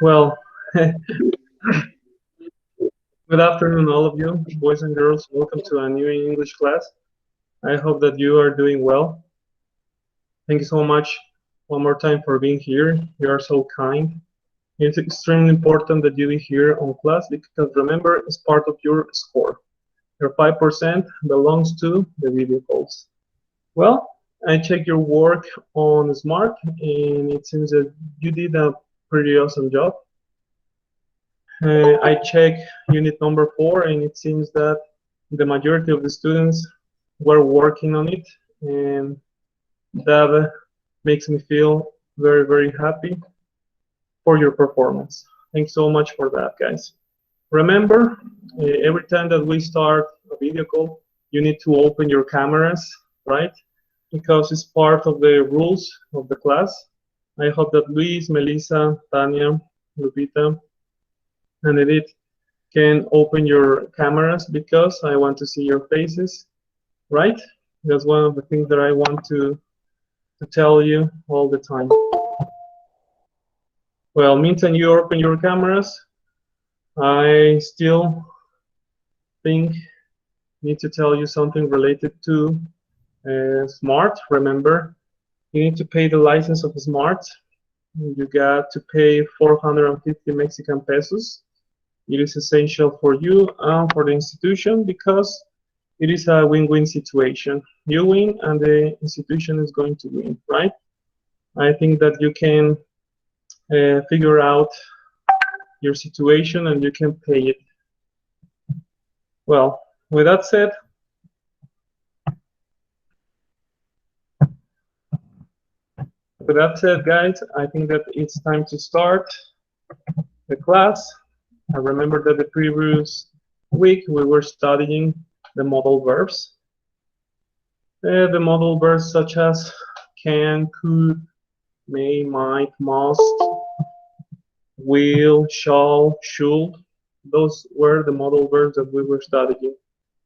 Well, good afternoon, all of you, boys and girls. Welcome to a new English class. I hope that you are doing well. Thank you so much one more time for being here. You are so kind. It's extremely important that you be here on class because remember, it's part of your score. Your 5% belongs to the video calls. Well, I checked your work on Smart, and it seems that you did a pretty awesome job. I check unit number 4, and it seems that the majority of the students were working on it, and that makes me feel very, very happy for your performance. Thanks so much for that, guys. Remember, every time that we start a video call, you need to open your cameras, right? Because it's part of the rules of the class. I hope that Luis, Melissa, Tania, Lupita, and Edith can open your cameras because I want to see your faces, right? That's one of the things that I want to tell you all the time. Well, meantime you open your cameras, I still think need to tell you something related to Smart. Remember, you need to pay the license of Smart. You got to pay 450 Mexican pesos. It is essential for you and for the institution because it is a win-win situation. You win and the institution is going to win, right? I think that you can figure out your situation and you can pay it. Well, with that said, guys, I think that it's time to start the class. I remember that the previous week we were studying the modal verbs. The modal verbs such as can, could, may, might, must, will, shall, should. Those were the modal verbs that we were studying.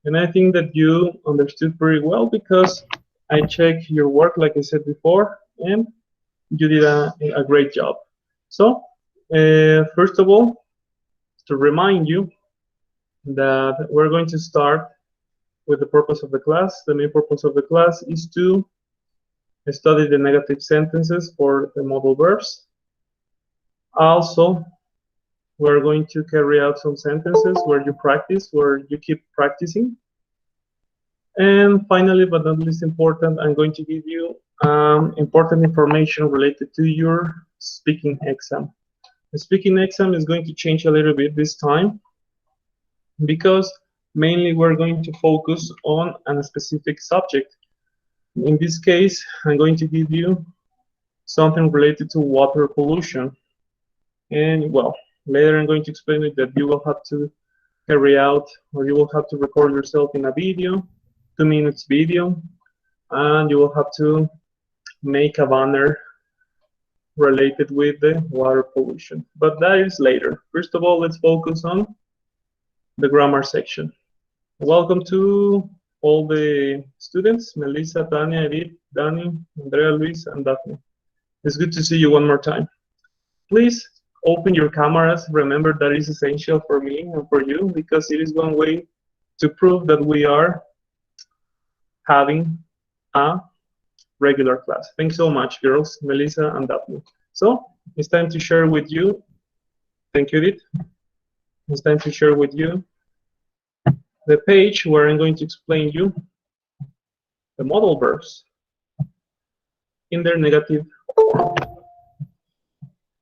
And I think that you understood pretty well because I checked your work, like I said before, and you did a great job. So, first of all, to remind you that we're going to start with the purpose of the class. The main purpose of the class is to study the negative sentences for the modal verbs. Also, we're going to carry out some sentences where you practice, where you keep practicing. And finally, but not least important, I'm going to give you important information related to your speaking exam. The speaking exam is going to change a little bit this time because mainly we're going to focus on a specific subject. In this case, I'm going to give you something related to water pollution. And well, later I'm going to explain it that you will have to carry out, or you will have to record yourself in a video, 2 minutes video, and you will have to make a banner related with the water pollution. But that is later. First of all, let's focus on the grammar section. Welcome to all the students, Melissa, Tania, Edith, Danny, Andrea, Luis, and Daphne. It's good to see you one more time. Please open your cameras. Remember that is essential for me and for you because it is one way to prove that we are having a regular class. Thanks so much, girls, Melissa and Daphne. So it's time to share with you. Thank you, Edith. It's time to share with you the page where I'm going to explain you the modal verbs in their negative form.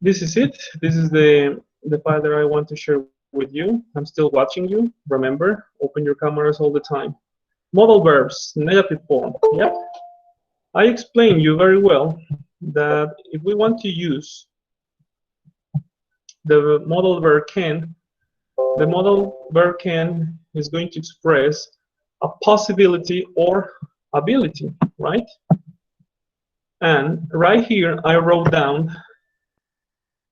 This is it. This is the file that I want to share with you. I'm still watching you. Remember, open your cameras all the time. Modal verbs, negative form. Yep. I explained you very well that if we want to use the modal verb can, the modal verb can is going to express a possibility or ability, right? And right here, I wrote down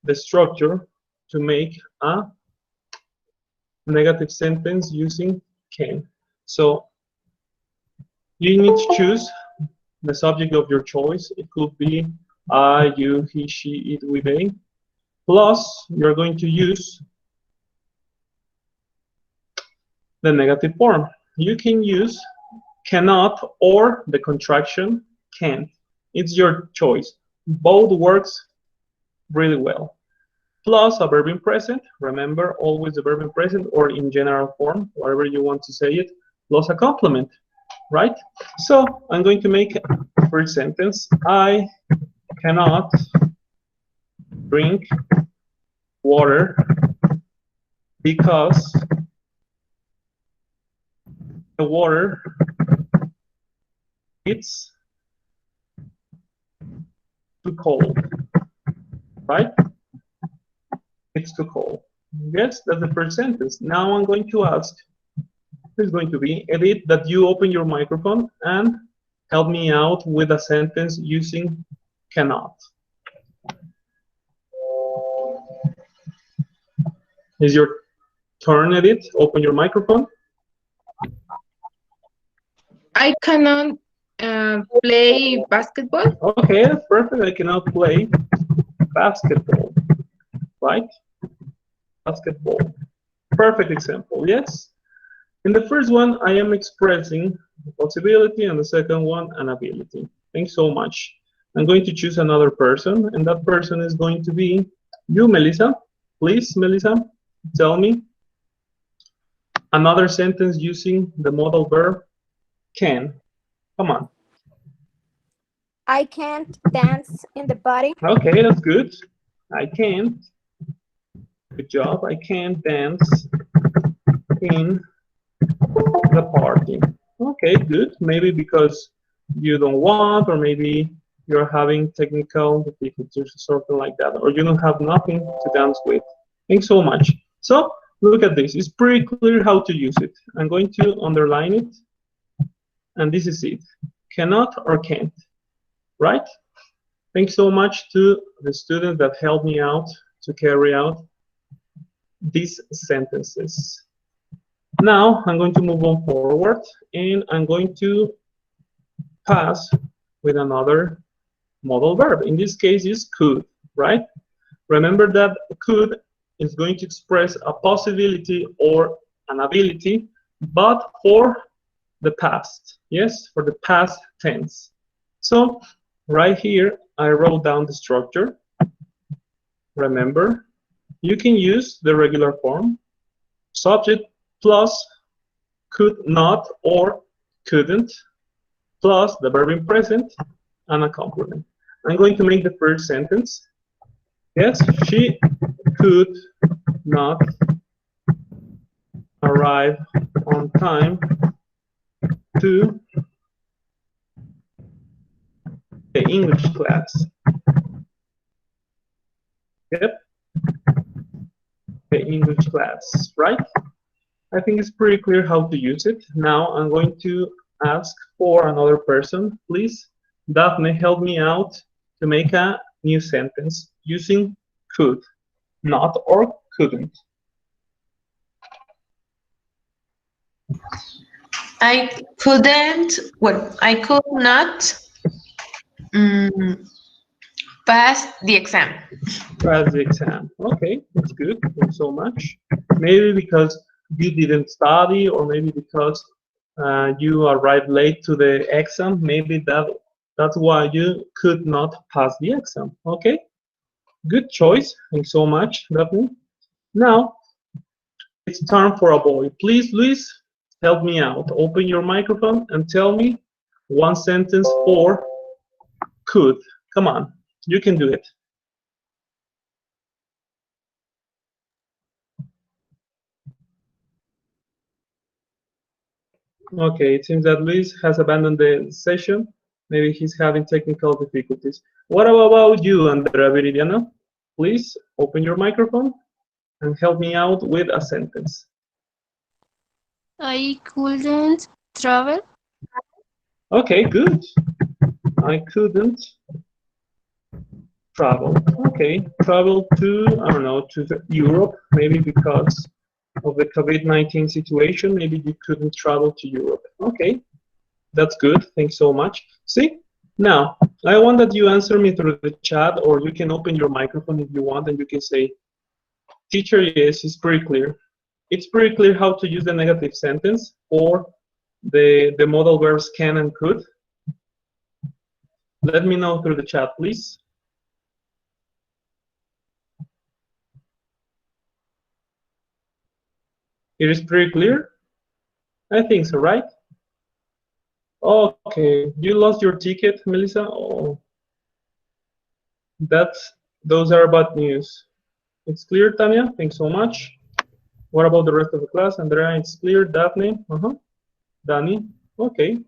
the structure to make a negative sentence using can. So you need to choose the subject of your choice. It could be I, you, he, she, it, we, they. plus you're going to use the negative form. You can use cannot or the contraction can't. It's your choice. Both works really well. Plus a verb in present. Remember, always the verb in present or in general form, whatever you want to say it, plus a complement, right? So I'm going to make a first sentence. I cannot drink water because the water it's too cold, right? It's too cold. Yes, that's the first sentence. Now I'm going to ask, who's going to be Edith, that you open your microphone and help me out with a sentence using cannot. Is your turn, Edith? Open your microphone. I cannot play basketball. Okay, that's perfect. I cannot play basketball, right? Basketball. Perfect example, yes? In the first one, I am expressing a possibility, and the second one, an ability. Thanks so much. I'm going to choose another person, and that person is going to be you, Melissa. Please, Melissa, tell me another sentence using the modal verb can. Come on. I can't dance in the party. Okay, that's good. I can't. Good job. I can't dance in the party. Okay, good. Maybe because you don't want, or maybe you're having technical difficulties or something like that, or you don't have nothing to dance with. Thanks so much. So look at this. It's pretty clear how to use it. I'm going to underline it, and this is it. Cannot or can't, right? Thanks so much to the students that helped me out to carry out these sentences. Now I'm going to move on forward, and I'm going to pass with another modal verb. In this case is could, right? Remember that could is going to express a possibility or an ability, but for the past, yes, for the past tense. So right here, I wrote down the structure. Remember, you can use the regular form, subject plus could not or couldn't, plus the verb in present and a complement. I'm going to make the first sentence. Yes, she could not arrive on time to the English class. Yep, the English class, right? I think it's pretty clear how to use it. Now I'm going to ask for another person. Please, Daphne, help me out to make a new sentence using could, not, or couldn't. I couldn't, well, I could not pass the exam. Pass the exam. Okay, that's good. Thanks so much. Maybe because you didn't study, or maybe because you arrived late to the exam. Maybe that's why you could not pass the exam. Okay, good choice. Thanks so much, Daphne. Now it's time for a boy. Please, Luis, help me out. Open your microphone and tell me one sentence for could. Come on, you can do it. Okay, it seems that Luis has abandoned the session. Maybe he's having technical difficulties. What about you, Andrea Viridiana? Please open your microphone and help me out with a sentence. I couldn't travel. Okay, good. I couldn't travel. Okay, travel to, I don't know, to Europe, maybe because of the COVID-19 situation. Maybe you couldn't travel to Europe. Okay, that's good. Thanks so much. See, Now, I want that you answer me through the chat, or you can open your microphone if you want, and you can say, teacher, yes, it's pretty clear. It's pretty clear how to use the negative sentence for the modal verbs can and could. Let me know through the chat, please. It is pretty clear? I think so, right? Okay, you lost your ticket, Melissa? Oh, those are bad news. It's clear, Tanya? Thanks so much. What about the rest of the class? Andrea, it's clear. Daphne? Danny? Okay.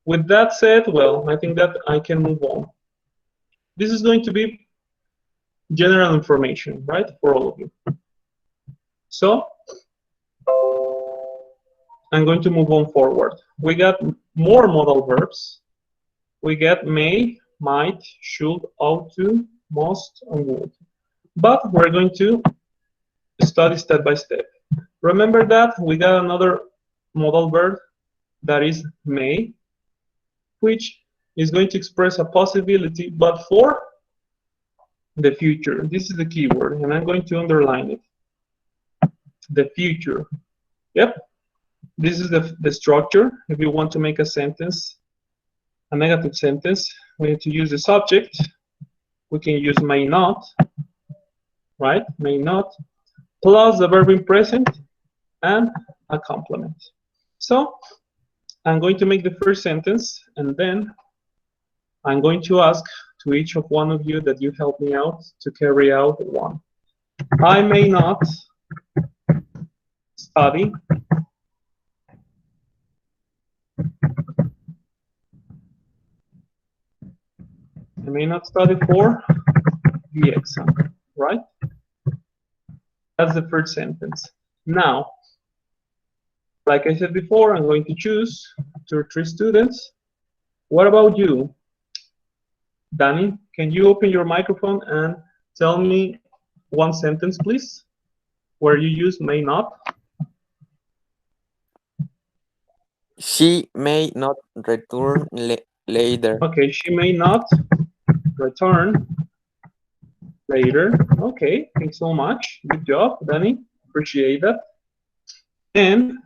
With that said, well, I think that I can move on. This is going to be general information, right, for all of you. So, I'm going to move on forward. We got more modal verbs. We get may, might, should, ought to, must, and would. But we're going to study step by step. Remember that we got another modal verb that is may, which is going to express a possibility, but for the future. This is the key word, and I'm going to underline it. The future. Yep. This is the structure. If you want to make a sentence, a negative sentence, we need to use the subject. We can use may not, right? May not, plus the verb in present and a complement. So I'm going to make the first sentence, and then I'm going to ask to each of one of you that you help me out to carry out one. I may not study for the exam, right? That's the first sentence. Now, like I said before, I'm going to choose 2 or 3 students. What about you? Danny, can you open your microphone and tell me one sentence, please, where you use may not? She may not return later. Okay, she may not return later. Okay, thanks so much. Good job, Danny. Appreciate that. And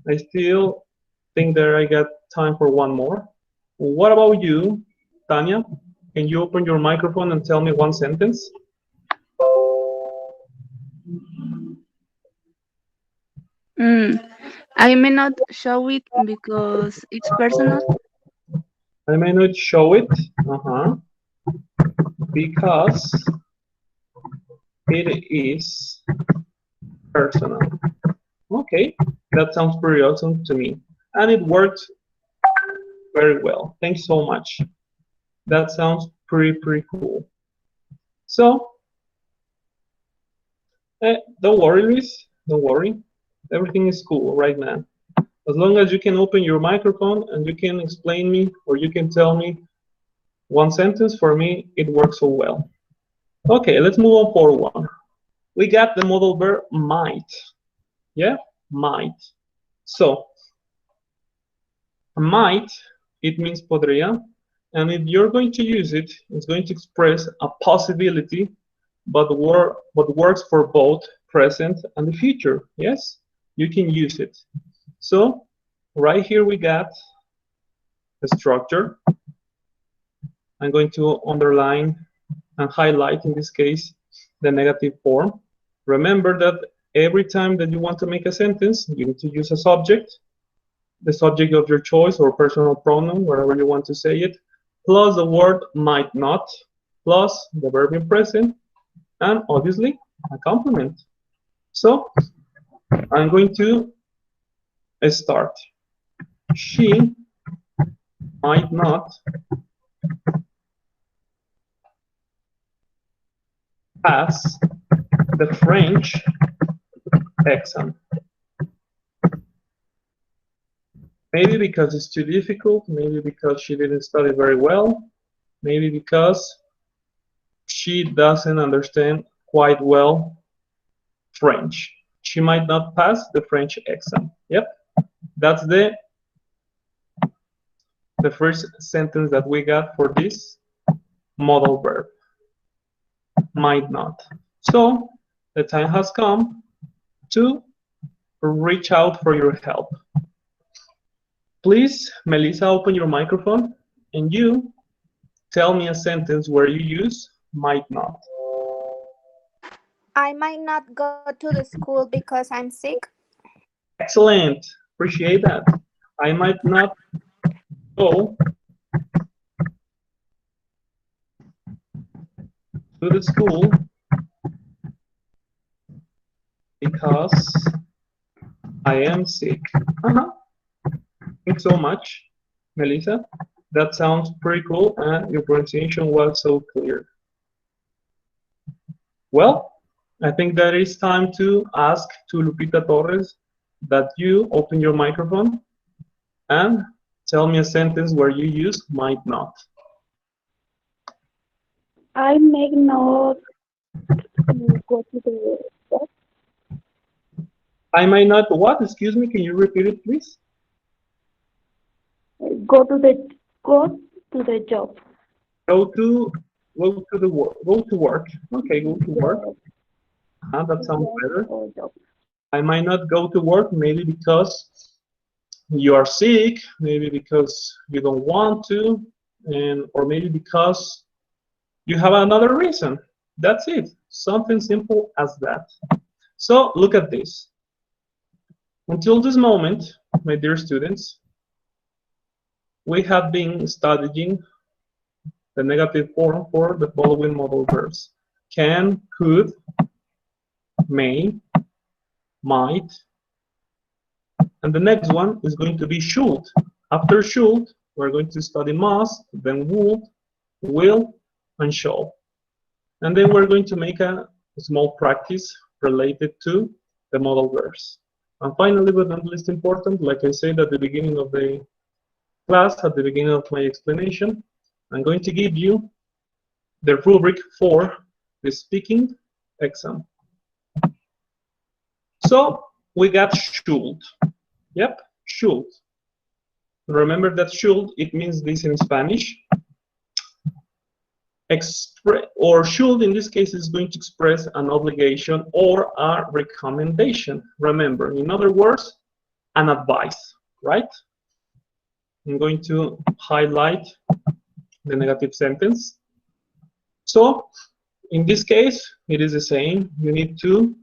I still think that I got time for one more. What about you, Tanya? Can you open your microphone and tell me one sentence? I may not show it because it's personal. I may not show it because it is personal. Okay, that sounds pretty awesome to me. And it worked very well. Thanks so much. That sounds pretty cool. So, don't worry, Luis. Don't worry. Everything is cool right now. As long as you can open your microphone and you can explain me, or you can tell me one sentence, for me, it works so well. Okay, let's move on forward. We got the modal verb might. Yeah, might. So, might, it means podría, and if you're going to use it, it's going to express a possibility, but works for both present and the future. Yes, you can use it. So, right here we got the structure. I'm going to underline and highlight, in this case, the negative form. Remember that every time that you want to make a sentence, you need to use a subject, the subject of your choice or personal pronoun, wherever you want to say it, plus the word might not, plus the verb in present, and obviously a complement. So I'm going to start. She might not pass the French exam. Maybe because it's too difficult, maybe because she didn't study very well, maybe because she doesn't understand quite well French. She might not pass the French exam. Yep, that's the the first sentence that we got for this modal verb. Might not. So the time has come to reach out for your help. Please, Melissa, open your microphone and you tell me a sentence where you use might not. I might not go to the school because I'm sick. Excellent. Appreciate that. I might not go to the school because I am sick. Thanks so much, Melissa. That sounds pretty cool, and your pronunciation was so clear. Well, I think that it's time to ask to Lupita Torres that you open your microphone and tell me a sentence where you use might not. I may not go to the job. I might not what? Excuse me, can you repeat it, please? Go to the job. Go to work. Okay, go to work. That sounds better. I might not go to work, maybe because you are sick, maybe because you don't want to, or maybe because you have another reason. That's it. Something simple as that. So look at this. Until this moment, my dear students, we have been studying the negative form for the following modal verbs: can, could, may, might, and the next one is going to be should. After should, we're going to study must, then would, will, and shall. And then we're going to make a small practice related to the modal verbs. And finally, but not least important, like I said at the beginning of the class, at the beginning of my explanation, I'm going to give you the rubric for the speaking exam. So we got should. Yep, should. Remember that should, it means this in Spanish. Or should in this case is going to express an obligation or a recommendation. Remember, in other words, an advice, right? I'm going to highlight the negative sentence. So in this case, it is the same. You need to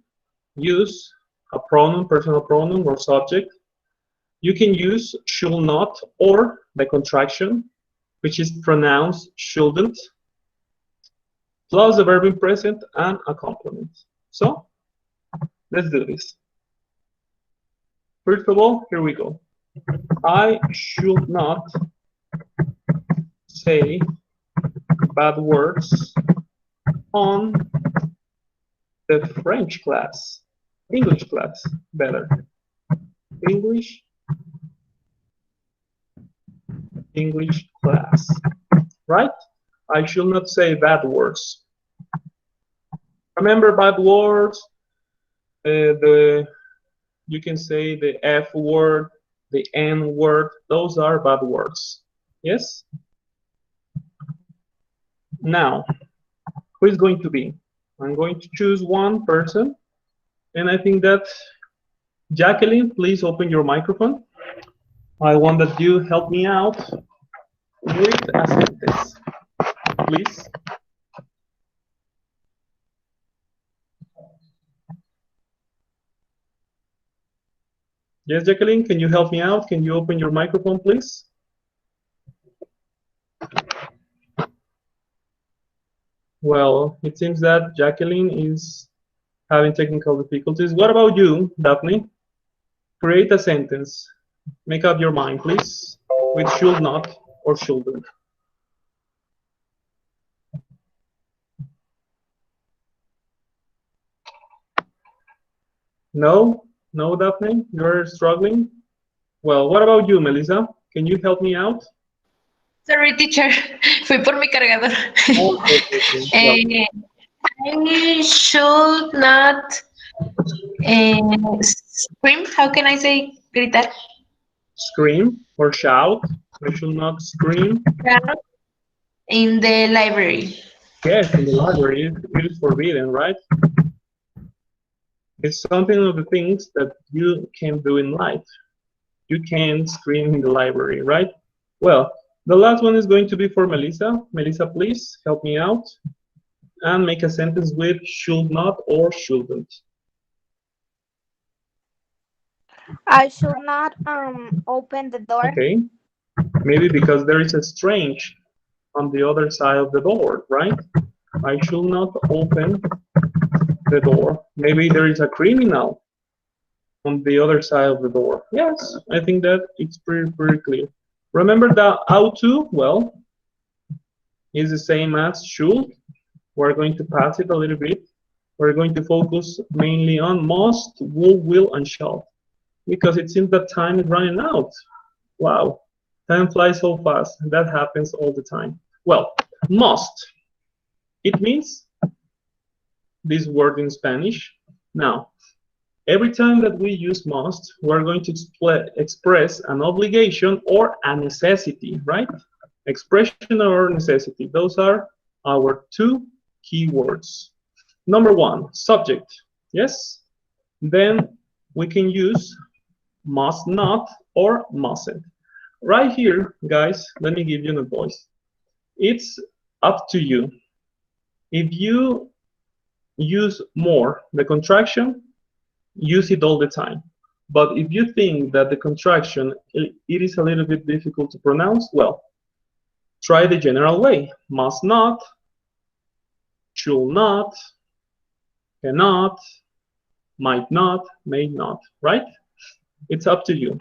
use a pronoun, personal pronoun, or subject. You can use should not or the contraction, which is pronounced shouldn't, plus the verb in present and a complement. So let's do this. First of all, here we go. I should not say bad words on the French class. English class, better. English class, right? I should not say bad words. Remember bad words, you can say the F word, the N word, those are bad words. Yes? Now, who is going to be? I'm going to choose one person, and I think that Jacqueline, please open your microphone. I want that you help me out with a sentence, please. Yes, Jacqueline, can you help me out? Can you open your microphone, please? Well, it seems that Jacqueline is having technical difficulties. What about you, Daphne? Create a sentence. Make up your mind, please, with should not or shouldn't. No? No, Daphne? You're struggling? Well, what about you, Melissa? Can you help me out? Sorry, teacher. Fui por mi cargador. Okay. I should not scream. How can I say gritar? Scream or shout. I should not scream. In the library. Yes, in the library, it is forbidden, right? It's something of the things that you can do in life. You can scream in the library, right? Well, the last one is going to be for Melissa. Melissa, please help me out and make a sentence with should not or shouldn't. I should not open the door. Okay, maybe because there is a strange on the other side of the door, right? I should not open the door. Maybe there is a criminal on the other side of the door. Yes, I think that it's pretty clear. Remember that ought to, well, is the same as should. We're going to pass it a little bit. We're going to focus mainly on must, will, and shall. Because it seems that time is running out. Wow, time flies so fast. That happens all the time. Well, must. It means this word in Spanish. Now, every time that we use must, we're going to express an obligation or a necessity, right? Expression or necessity. Those are our two key words. Number one, subject. Yes? Then we can use must not or mustn't. Right here, guys, let me give you a voice. It's up to you. If you use more the contraction, use it all the time. But if you think that the contraction, it is a little bit difficult to pronounce, well, try the general way. Must not, should not, cannot, might not, may not, right? It's up to you.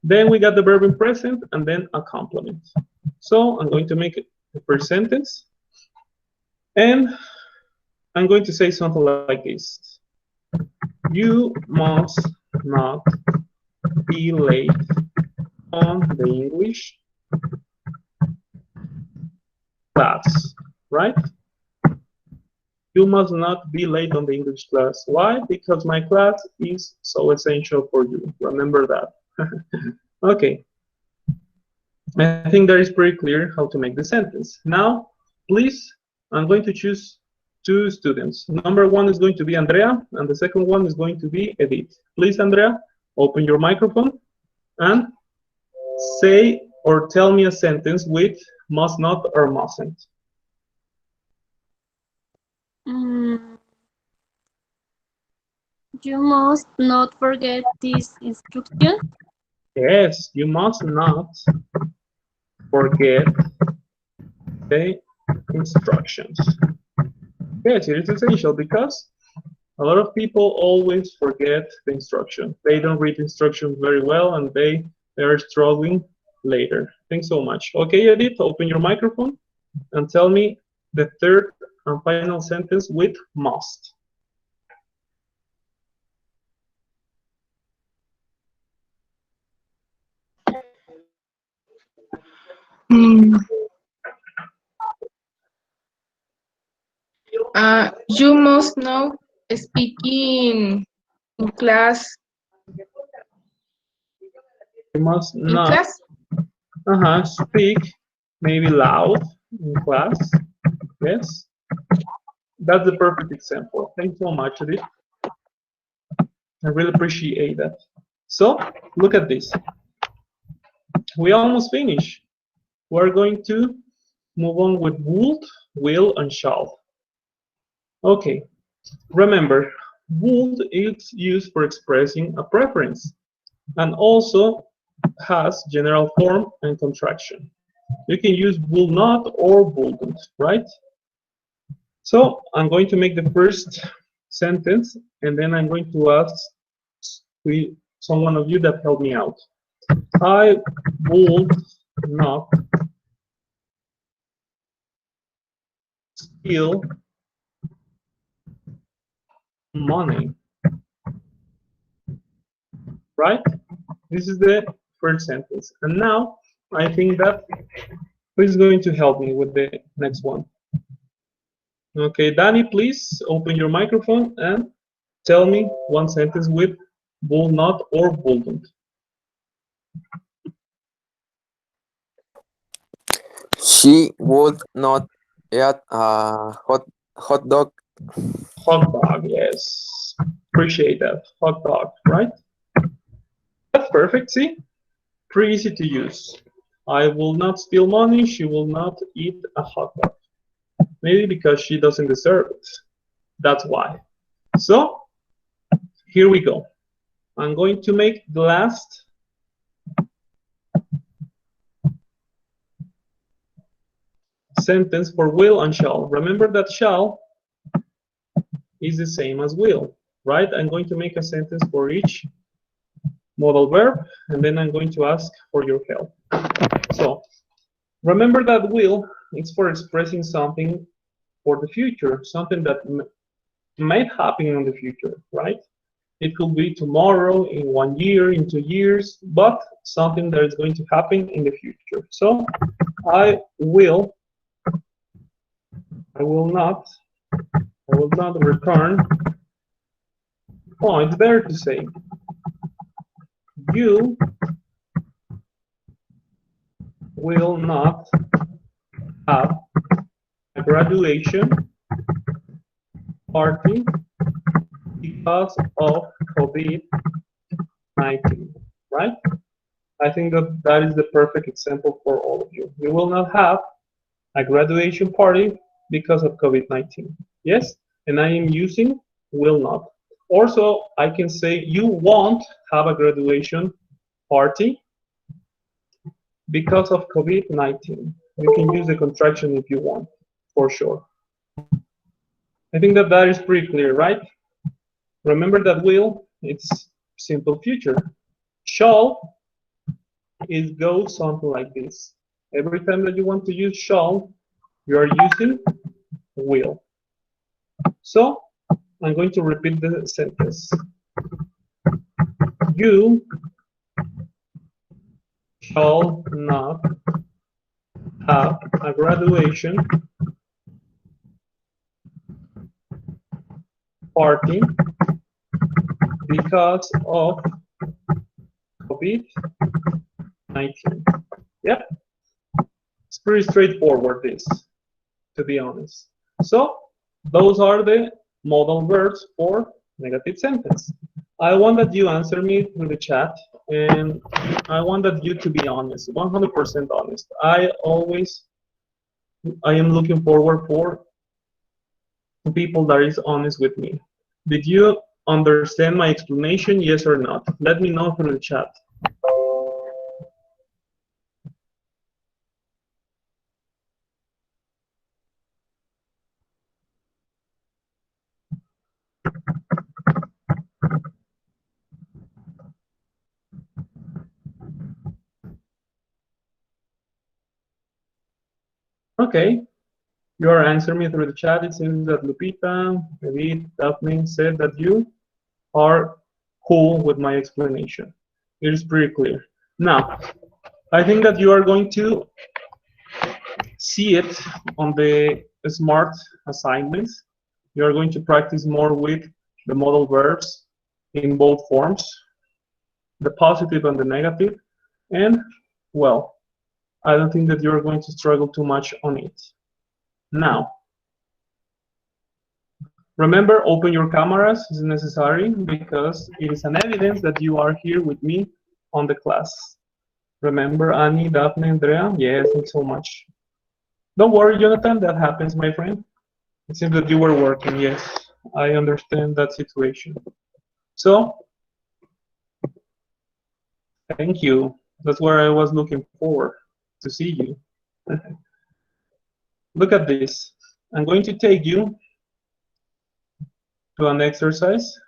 Then we got the verb in present and then a complement. So I'm going to make the first sentence. And I'm going to say something like this. You must not be late on the English class, right? You must not be late on the English class. Why? Because my class is so essential for you. Remember that. Okay. I think that is pretty clear how to make the sentence. Now, please, I'm going to choose two students. Number one is going to be Andrea, and the second one is going to be Edith. Please, Andrea, open your microphone and say or tell me a sentence with must not or mustn't. You must not forget this instruction. Yes, you must not forget the instructions. Yes, it is essential because a lot of people always forget the instruction. They don't read instructions very well and they are struggling later. Thanks so much. Okay, Edith, open your microphone and tell me the third and final sentence with must. You must know speaking in class. You must In not class? speak maybe loud in class. Yes, that's the perfect example. Thanks so much, Edith. I really appreciate that. So, look at this. We almost finished. We're going to move on with would, will, and shall. Okay, remember, would is used for expressing a preference and also has general form and contraction. You can use will not or wouldn't, right? So I'm going to make the first sentence and then I'm going to ask someone of you that help me out. I would not steal money, right? This is the first sentence. And now I think that who is going to help me with the next one? Okay, Danny, please open your microphone and tell me one sentence with will not or wouldn't. She would not eat a hot dog. Hot dog, yes. Appreciate that. Hot dog, right? That's perfect, see? Pretty easy to use. I will not steal money, she will not eat a hot dog. Maybe because she doesn't deserve it. That's why. So, here we go. I'm going to make the last sentence for will and shall. Remember that shall is the same as will, right? I'm going to make a sentence for each modal verb, and then I'm going to ask for your help. So, remember that will is for expressing something for the future, something that might happen in the future, right? It could be tomorrow, in 1 year, in 2 years, but something that is going to happen in the future. So, I will not return. Oh, it's better to say you will not have a graduation party because of COVID-19, right? I think that that is the perfect example for all of you. You will not have a graduation party because of COVID-19. Yes? And I am using will not. Also, I can say you won't have a graduation party because of COVID-19. You can use the contraction if you want, for sure. I think that that is pretty clear, right? Remember that will, it's simple future. Shall, it goes something like this. Every time that you want to use shall, you are using will. So, I'm going to repeat the sentence. You shall not have a graduation party because of COVID-19. Yep. It's pretty straightforward, this, to be honest. So, those are the modal verbs for negative sentence. I want that you answer me through the chat, and I want that you to be honest, 100% honest. I am looking forward for people that is honest with me. Did you understand my explanation, yes or not? Let me know through the chat. Okay, you are answering me through the chat. It seems that Lupita, Edith, Daphne said that you are cool with my explanation. It is pretty clear. Now, I think that you are going to see it on the SMART assignments. You are going to practice more with the modal verbs in both forms, the positive and the negative, and, well, I don't think that you're going to struggle too much on it. Now, remember, open your cameras is necessary because it is an evidence that you are here with me on the class. Remember, Annie, Daphne, Andrea? Yes, thanks so much. Don't worry, Jonathan, that happens, my friend. It seems that you were working, yes. I understand that situation. So, thank you. That's where I was looking forward to see you. Look at this. I'm going to take you to an exercise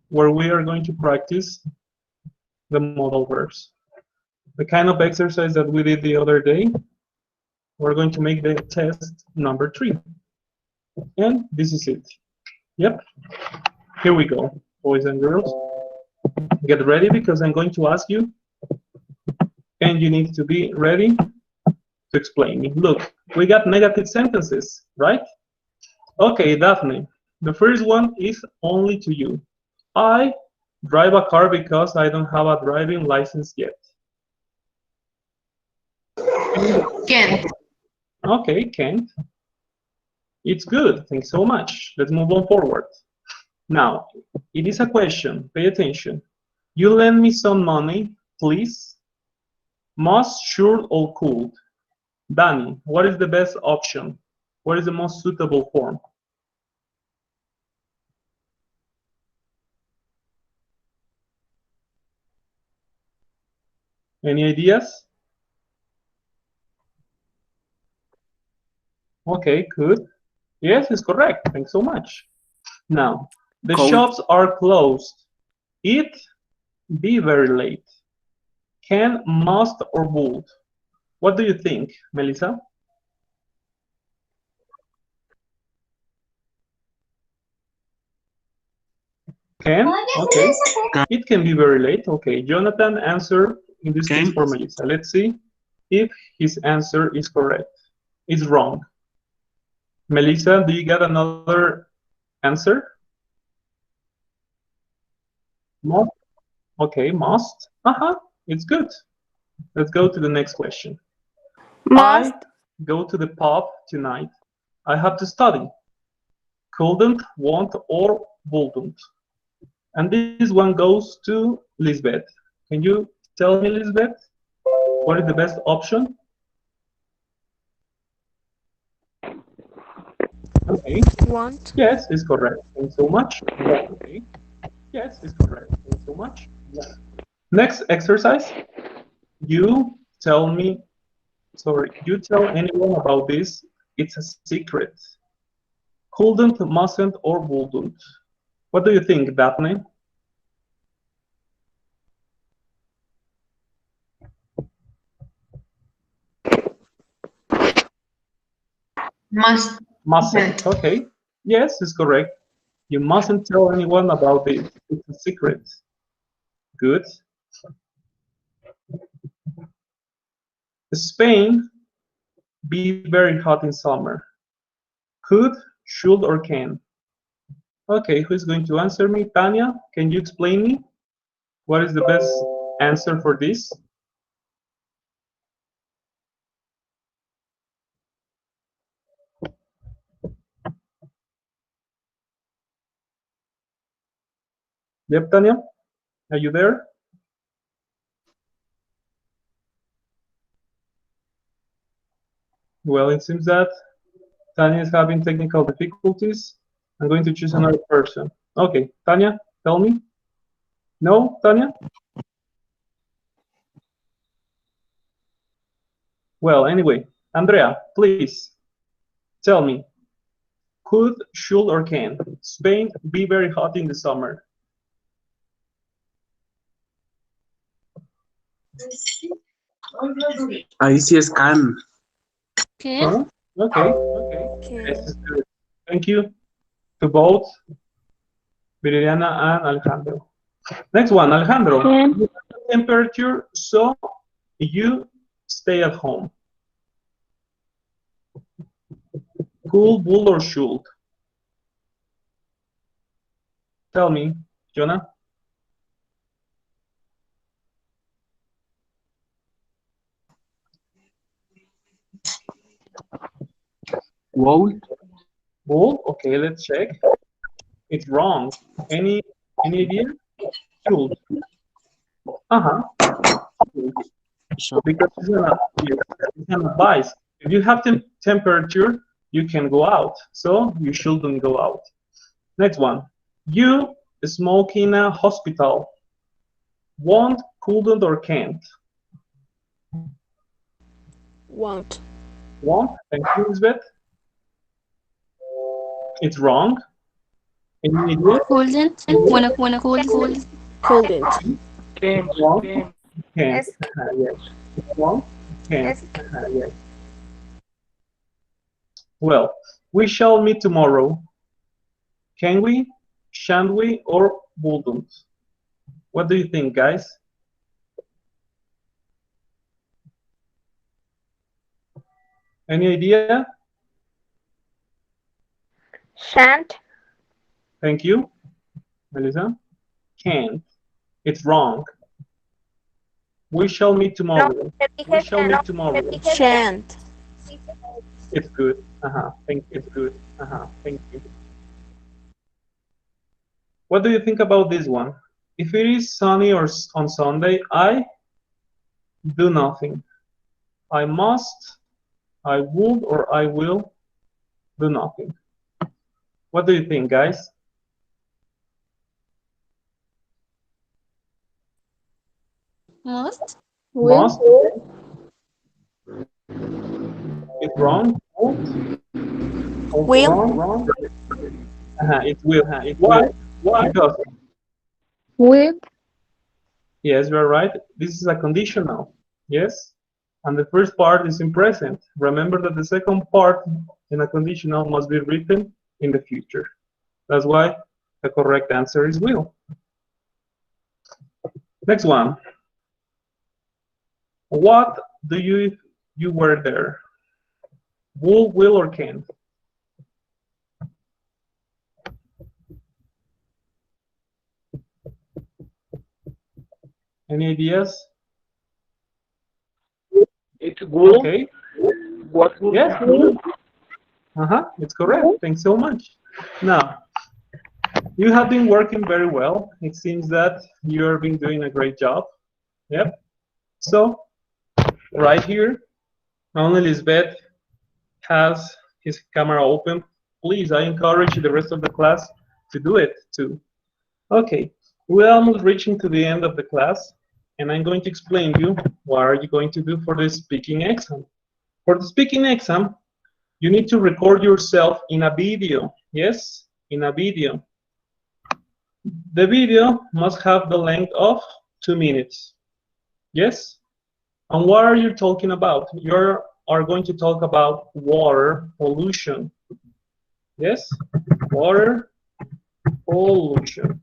where we are going to practice the modal verbs. The kind of exercise that we did the other day. We're going to make the test number 3. And this is it. Yep. Here we go, boys and girls. Get ready because I'm going to ask you, and you need to be ready to explain me. Look, we got negative sentences, right? Okay, Daphne, the first one is only to you. I drive a car because I don't have a driving license yet. Can't. Okay, can't. It's good. Thanks so much. Let's move on forward. Now, it is a question. Pay attention. You lend me some money, please? Must, should, or could? Danny, what is the best option? What is the most suitable form? Any ideas? Okay, good. Yes, it's correct. Thanks so much. Now, the Cold. shops are closed. It, be very late. Can, must, or would? What do you think, Melissa? Can? Okay. Can. It can be very late. Okay. Jonathan, answer in this case Can. for Melissa. Let's see if his answer is correct. It's wrong. Melissa, do you get another answer? Must? Okay, must. It's good. Let's go to the next question. Must. I go to the pub tonight. I have to study. Couldn't, won't, or wouldn't. And this one goes to Lisbeth. Can you tell me, Lisbeth, what is the best option? Okay. Want. Yes, it's correct. Thanks so much. Okay. Yes, it's correct. Thanks so much. Next exercise. You tell anyone about this. It's a secret. Couldn't, mustn't, or wouldn't. What do you think, Daphne? Must. Mustn't. Okay. Yes, it's correct. You mustn't tell anyone about it. It's a secret. Good. Spain be very hot in summer. Could, should, or can? Okay, who's going to answer me? Tanya, can you explain me? What is the best answer for this? Yep, Tanya, are you there? Well, it seems that Tanya is having technical difficulties. I'm going to choose another person. Okay, Tanya, tell me. No, Tanya? Well, anyway, Andrea, please tell me. Could, should, or can Spain be very hot in the summer? Ahí sí es can. Okay. Huh? Okay. Can. This is good. Thank you to both Viridiana and Alejandro. Next one, Alejandro. Can. You have the temperature, so you stay at home. Could, would, or should? Tell me, Jonah. Would. Would? Okay, let's check. It's wrong. Any idea? Should. Because it's an advice. If you have temperature, you can go out. So you shouldn't go out. Next one. You smoke in a hospital. Won't, couldn't, or can't? Want. Won't. Thank you, Lisbeth. It's wrong. Any idea? Couldn't. When couldn't. Couldn't. Wrong. Can't. Yes. Yes. Wrong. Can't. Yes. Yes. Well, we shall meet tomorrow. Can we? Shan't we? Or wouldn't? What do you think, guys? Any idea? Shan't. Thank you. Melissa? Can't. It's wrong. We shall meet tomorrow. We shall meet tomorrow. Shan't. It's good. Thank you. It's good. Thank you. What do you think about this one? If it is sunny or on Sunday, I do nothing. I must, I would, or I will do nothing. What do you think, guys? Must. Will. Must. It's wrong. Will. Wrong. It will. Why? Because, Will. yes, you're right. This is a conditional. Yes. And the first part is in present. Remember that the second part in a conditional must be written in the future. That's why the correct answer is will. Next one. What do you were there? Will, or can? Any ideas? It will. Okay. What will? Yes. It's correct. Thanks so much. Now, you have been working very well. It seems that you have been doing a great job. Yep. So, right here, only Lisbeth has his camera open. Please, I encourage the rest of the class to do it too. Okay, we're almost reaching to the end of the class, and I'm going to explain to you what are you going to do for the speaking exam. For the speaking exam, you need to record yourself in a video. Yes, in a video. The video must have the length of 2 minutes. Yes? And what are you talking about? You are going to talk about water pollution. Yes? Water pollution.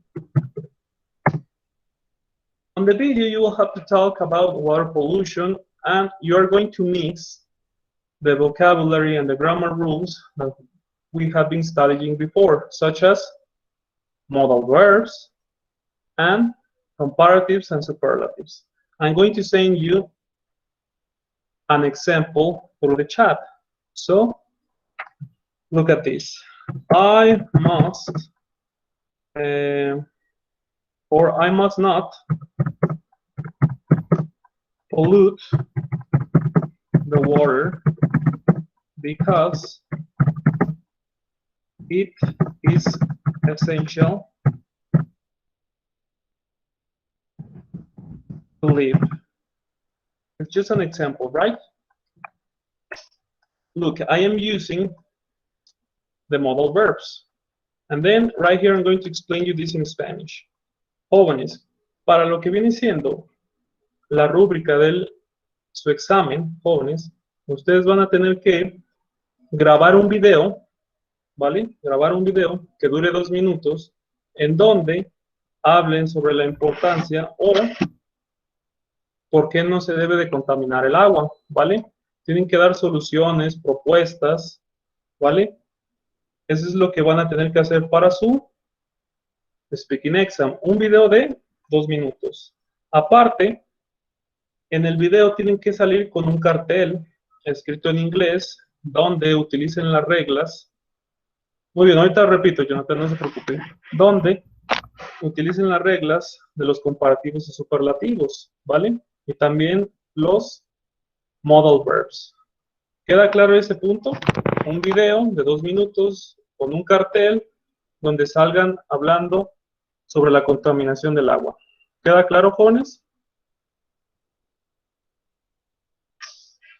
On the video, you will have to talk about water pollution, and you are going to mix the vocabulary and the grammar rules that we have been studying before, such as modal verbs and comparatives and superlatives. I'm going to send you an example through the chat. So, look at this. I must, or I must not pollute the water because it is essential to live. It's just an example, right? Look, I am using the modal verbs. And then right here I'm going to explain you this in Spanish. Jóvenes, para lo que viene siendo la rúbrica de su examen, jóvenes, ustedes van a tener que grabar un video, ¿vale? Grabar un video que dure 2 minutos en donde hablen sobre la importancia o por qué no se debe de contaminar el agua, ¿vale? Tienen que dar soluciones, propuestas, ¿vale? Eso es lo que van a tener que hacer para su speaking exam. Un video de 2 minutos. Aparte, en el video tienen que salir con un cartel escrito en inglés donde utilicen las reglas. Muy bien, ahorita repito, Jonathan, no se preocupe. Donde utilicen las reglas de los comparativos y superlativos, ¿vale? Y también los modal verbs. ¿Queda claro ese punto? Un video de 2 minutos con un cartel donde salgan hablando sobre la contaminación del agua. ¿Queda claro, jóvenes?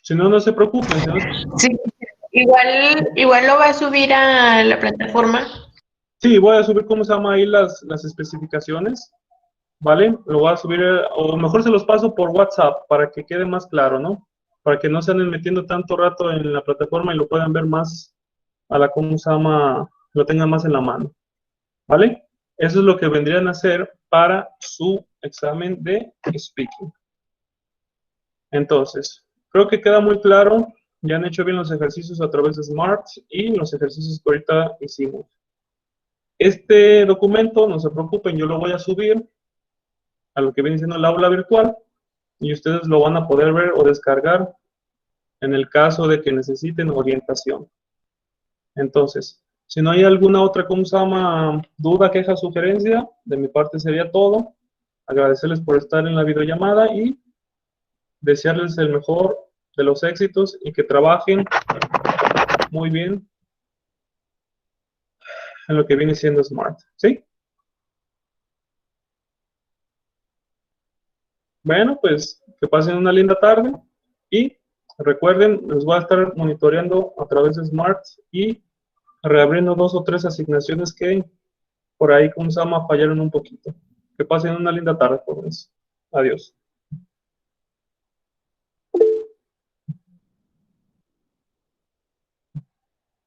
Si no, no se preocupen. Si no... Sí, igual lo va a subir a la plataforma. Sí, voy a subir, ¿cómo se llama ahí las especificaciones? ¿Vale? Lo voy a subir, o mejor se los paso por WhatsApp para que quede más claro, ¿no? Para que no se anden metiendo tanto rato en la plataforma y lo puedan ver más a la, ¿cómo se llama? Lo tengan más en la mano. ¿Vale? Eso es lo que vendrían a hacer para su examen de speaking. Entonces, creo que queda muy claro. Ya han hecho bien los ejercicios a través de Smart y los ejercicios que ahorita hicimos. Este documento, no se preocupen, yo lo voy a subir a lo que viene siendo el aula virtual y ustedes lo van a poder ver o descargar en el caso de que necesiten orientación. Entonces, si no hay alguna otra, ¿cómo se llama? Duda, queja, sugerencia, de mi parte sería todo. Agradecerles por estar en la videollamada y desearles el mejor de los éxitos y que trabajen muy bien en lo que viene siendo Smart, ¿sí? Bueno, pues que pasen una linda tarde y recuerden, les voy a estar monitoreando a través de Smart y reabriendo 2 o 3 asignaciones que por ahí, como se llama, fallaron un poquito. Que pasen una linda tarde, jóvenes. Adiós.